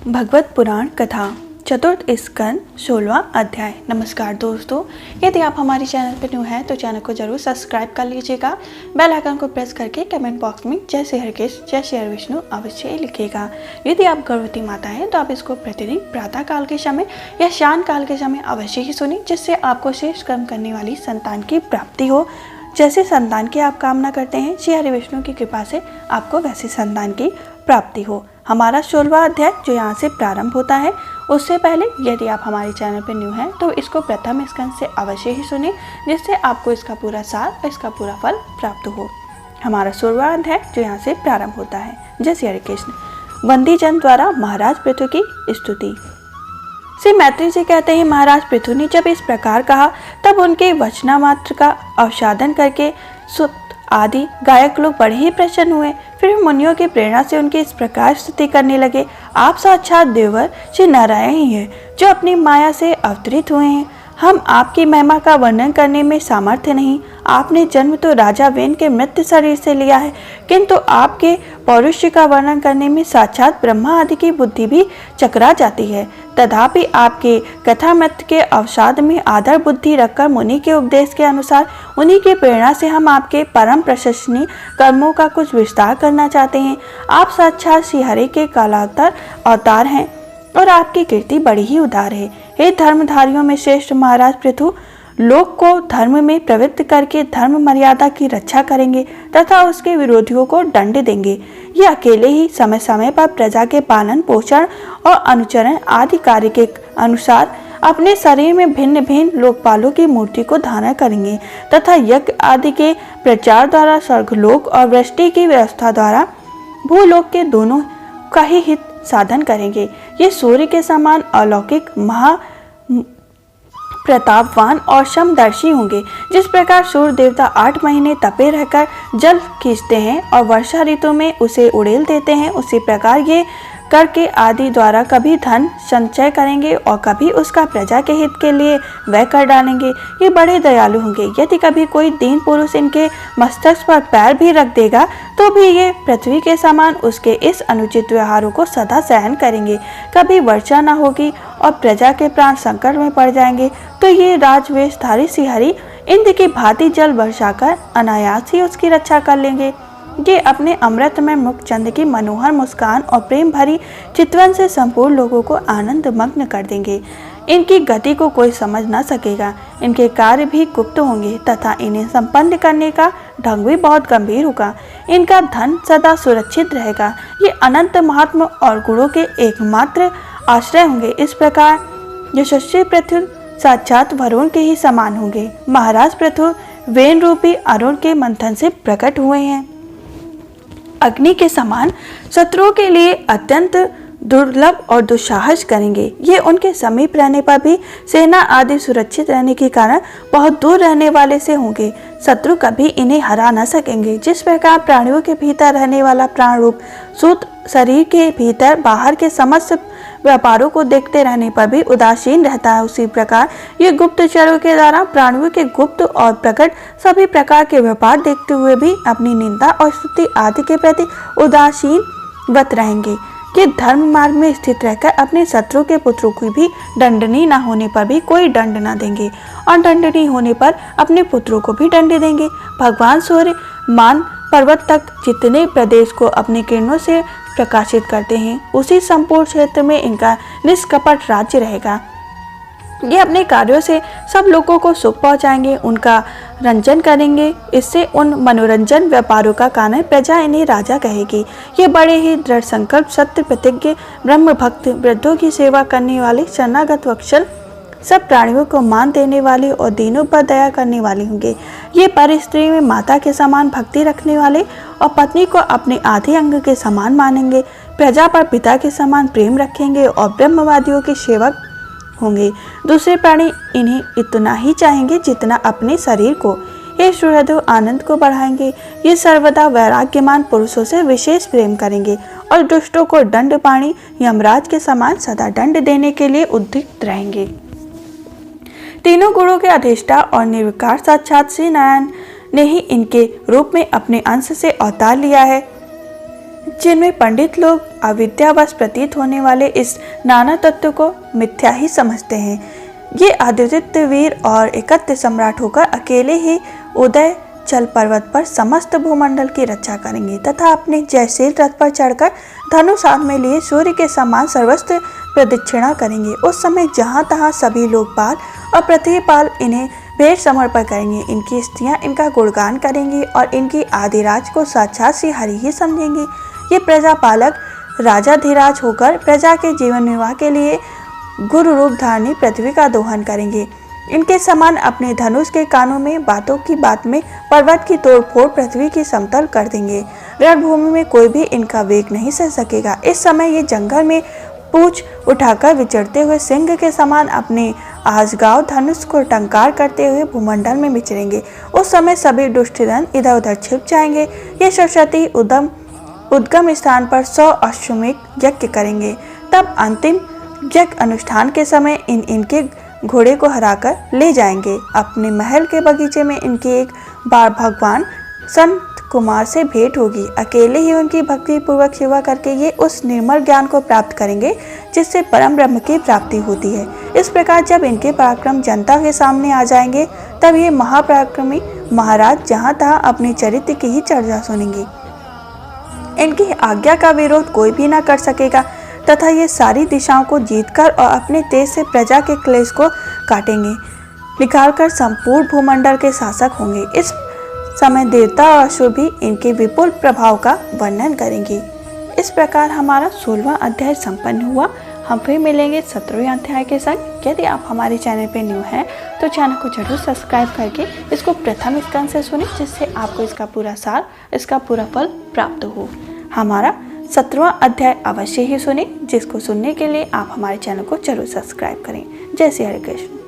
भगवत पुराण कथा चतुर्थ स्कंद 16वां अध्याय। नमस्कार दोस्तों, यदि आप हमारे चैनल पर न्यू हैं तो चैनल को जरूर सब्सक्राइब कर लीजिएगा। बेल आइकन को प्रेस करके कमेंट बॉक्स में जय श्री हरकृष्ण जय श्री विष्णु अवश्य लिखिएगा। यदि आप गर्भवती माता हैं तो आप इसको प्रतिदिन प्रातः काल के समय या शाम काल के समय अवश्य ही सुनिए, जिससे आपको श्रेष्ठ कर्म करने वाली संतान की प्राप्ति हो। जैसे संतान की आप कामना करते हैं, श्री हरि विष्णु की कृपा से आपको वैसे संतान की प्राप्ति हो। हमारा 16वां अध्याय जो यहाँ से प्रारंभ होता है, उससे पहले यदि आप हमारे चैनल पर न्यू हैं तो इसको प्रथम स्कंद से अवश्य ही सुनिए, जिससे आपको इसका पूरा सार और इसका पूरा फल प्राप्त हो। हमारा 16वां अध्याय जो यहाँ से प्रारंभ होता है। जय श्री हरि कृष्ण। वंदी जन द्वारा महाराज पृथु की स्तुति। श्री मैत्री जी कहते हैं, महाराज पृथु ने जब इस प्रकार कहा तब उनके वचना मात्र का अवसादन करके सुत आदि गायक लोग बड़े ही प्रसन्न हुए। फिर मुनियों की प्रेरणा से उनकी इस प्रकार स्तुति करने लगे। आप साक्षात देवर श्री नारायण ही हैं, जो अपनी माया से अवतरित हुए हैं। हम आपकी महिमा का वर्णन करने में सामर्थ्य नहीं। आपने जन्म तो राजा वेन के मृत शरीर से लिया है, किंतु आपके पौरुष्य का वर्णन करने में साक्षात ब्रह्मा आदि की बुद्धि भी चकरा जाती है। तथापि आपके कथामृत के अवसाद में आदर बुद्धि रखकर मुनि के उपदेश के अनुसार उन्हीं की प्रेरणा से हम आपके परम प्रशंसनीय कर्मों का कुछ विस्तार करना चाहते हैं। आप साक्षात श्री हरि के कालावतार अवतार हैं और आपकी कीर्ति बड़ी ही उदार है। हे धर्मधारियों में श्रेष्ठ महाराज पृथु, लोक को धर्म में प्रवृत्त करके धर्म मर्यादा की रक्षा करेंगे तथा उसके विरोधियों को दंड देंगे। ये अकेले ही समय समय पर प्रजा के पालन पोषण और अनुचरण आदि कार्य के अनुसार अपने शरीर में भिन्न भिन्न लोकपालों की मूर्ति को धारण करेंगे तथा यज्ञ आदि के प्रचार द्वारा स्वर्गलोक और वृष्टि की व्यवस्था द्वारा भूलोक के दोनों का ही हित साधन करेंगे। ये सूर्य के समान अलौकिक महा प्रतापवान और समदर्शी होंगे। जिस प्रकार सूर्य देवता 8 महीने तपे रहकर जल खींचते हैं और वर्षा ऋतु में उसे उड़ेल देते हैं, उसी प्रकार ये करके आदि द्वारा कभी धन संचय करेंगे और कभी उसका प्रजा के हित के लिए व्यय कर डालेंगे। ये बड़े दयालु होंगे। यदि कभी कोई दीन पुरुष इनके मस्तक पर पैर भी रख देगा तो भी ये पृथ्वी के समान उसके इस अनुचित व्यवहारों को सदा सहन करेंगे। कभी वर्षा न होगी और प्रजा के प्राण संकट में पड़ जाएंगे तो ये राजवेशधारी श्रीहरि इंद्र की भांति जल वर्षा कर अनायास ही उसकी रक्षा कर लेंगे। ये अपने अमृत में मुख चंद की मनोहर मुस्कान और प्रेम भरी चितवन से संपूर्ण लोगों को आनंद मग्न कर देंगे। इनकी गति को कोई समझ न सकेगा। इनके कार्य भी गुप्त होंगे तथा इन्हें संपन्न करने का ढंग भी बहुत गंभीर होगा। इनका धन सदा सुरक्षित रहेगा। ये अनंत महात्मा और गुणों के एकमात्र आश्रय होंगे। इस प्रकार यशस्वी पृथु साक्षात वरुण के ही समान होंगे। महाराज पृथु वेन रूपी अरुण के मंथन से प्रकट हुए हैं। अग्नि के समान शत्रुओं के लिए अत्यंत दुर्लभ और दुस्साहस करेंगे। ये उनके समीप रहने पर भी सेना आदि सुरक्षित रहने के कारण बहुत दूर रहने वाले से होंगे। शत्रु कभी इन्हें हरा न सकेंगे। जिस प्रकार प्राणियों के भीतर रहने वाला प्राण रूप सूत शरीर के भीतर बाहर के समस्त व्यापारों को देखते रहने पर भी उदासीन रहता है, उसी प्रकार ये गुप्तचरों के द्वारा प्राणियों के गुप्त और प्रकट सभी प्रकार के व्यापार देखते हुए भी अपनी निंदा और स्तुति आदि के प्रति उदासीन वत रहेंगे। ये धर्म मार्ग में स्थित रहकर अपने शत्रु के पुत्रों की भी दंडनीय न होने पर भी कोई दंड न देंगे और दंडनीय होने पर अपने पुत्रों को भी दंड देंगे। भगवान सूर्य मान पर्वत तक जितने प्रदेश को अपनी किरणों से प्रकाशित करते हैं, उसी संपूर्ण क्षेत्र में इनका निष्कपट राज्य रहेगा। ये अपने कार्यों से सब लोगों को सुख पहुंचाएंगे, उनका रंजन करेंगे। इससे उन मनोरंजन व्यापारों का कारण प्रजा इन्हें राजा कहेगी। ये बड़े ही दृढ़ संकल्प सत्य प्रतिज्ञ ब्रह्म भक्त वृद्धों की सेवा करने वाले शरणागत वत्सल सब प्राणियों को मान देने वाले और दीनों पर दया करने वाले होंगे। ये पर स्त्री में माता के समान भक्ति रखने वाले और पत्नी को अपने आधे अंग के समान मानेंगे। प्रजा पर पिता के समान प्रेम रखेंगे और ब्रह्मवादियों के सेवक होंगे। दूसरे प्राणी इन्हें इतना ही चाहेंगे जितना अपने शरीर को। ये सुहृदों आनंद को बढ़ाएंगे। ये सर्वदा वैराग्यमान पुरुषों से विशेष प्रेम करेंगे और दुष्टों को दंड पाणी यमराज के समान सदा दंड देने के लिए उद्युक्त रहेंगे। तीनों गुणों के अधिष्ठा और निर्विकार साक्षात श्री नारायण ने ही इनके रूप में अपने अंश से अवतार लिया है। जिनमें पंडित लोग अविद्यावश प्रतीत होने वाले इस नाना तत्व को मिथ्या ही समझते हैं। ये आदित्य वीर और एकत्व सम्राट होकर अकेले ही उदय चल पर्वत पर समस्त भूमंडल की रक्षा करेंगे तथा अपने जयशील रथ पर चढ़कर धनुष हाथ में लिए सूर्य के समान सर्वस्त्र प्रदक्षिणा करेंगे। उस समय जहाँ तहाँ सभी लोकपाल और पृथ्वीपाल इन्हें भेंट समर्पण करेंगे। इनकी स्त्रियां इनका गुणगान करेंगी और इनकी आदिराज को साक्षात श्री हरि ही समझेंगी। ये प्रजापालक राजाधिराज होकर प्रजा के जीवन निर्वाह के लिए गुरु रूप धारणी पृथ्वी का दोहन करेंगे। इनके समान अपने धनुष के कानों में बातों की बात में पर्वत की तोड़फोड़ पृथ्वी की समतल कर देंगे। रणभूमि में कोई भी इनका वेग नहीं सह सकेगा। इस समय ये जंगल में पूंछ उठाकर विचरते हुए सिंह के समान अपने आजगाव धनुष को टंकार करते हुए भूमंडल में विचरेंगे। उस समय सभी दुष्टजन इधर उधर छिप जाएंगे। ये सरस्वती उद्गम स्थान पर 100 अश्वमेध यज्ञ करेंगे। तब अंतिम यज्ञ अनुष्ठान के समय इनके घोड़े को हराकर ले जाएंगे। अपने महल के बगीचे में इनकी एक बार भगवान संत कुमार से भेंट होगी। अकेले ही उनकी भक्ति पूर्वक सेवा करके ये उस निर्मल ज्ञान को प्राप्त करेंगे जिससे परम ब्रह्म की प्राप्ति होती है। इस प्रकार जब इनके पराक्रम जनता के सामने आ जाएंगे तब ये महापराक्रमी महाराज जहाँ तहाँ अपने चरित्र की ही चर्चा सुनेंगे। इनकी आज्ञा का विरोध कोई भी न कर सकेगा तथा ये सारी दिशाओं को जीतकर और अपने तेज से प्रजा के क्लेश को काटेंगे, निकालकर संपूर्ण भूमंडल के शासक होंगे। इस समय देवता और असुर भी इनके विपुल प्रभाव का वर्णन करेंगे। इस प्रकार हमारा 16वां अध्याय संपन्न हुआ। हम फिर मिलेंगे 17वें अध्याय के संग। यदि आप हमारे चैनल पर न्यू हैं तो चैनल को जरूर सब्सक्राइब करके इसको प्रथम स्कंद से सुनें, जिससे आपको इसका पूरा सार, इसका पूरा फल प्राप्त हो। हमारा 17वां अध्याय अवश्य ही सुने, जिसको सुनने के लिए आप हमारे चैनल को जरूर सब्सक्राइब करें। जय श्री हरि कृष्ण।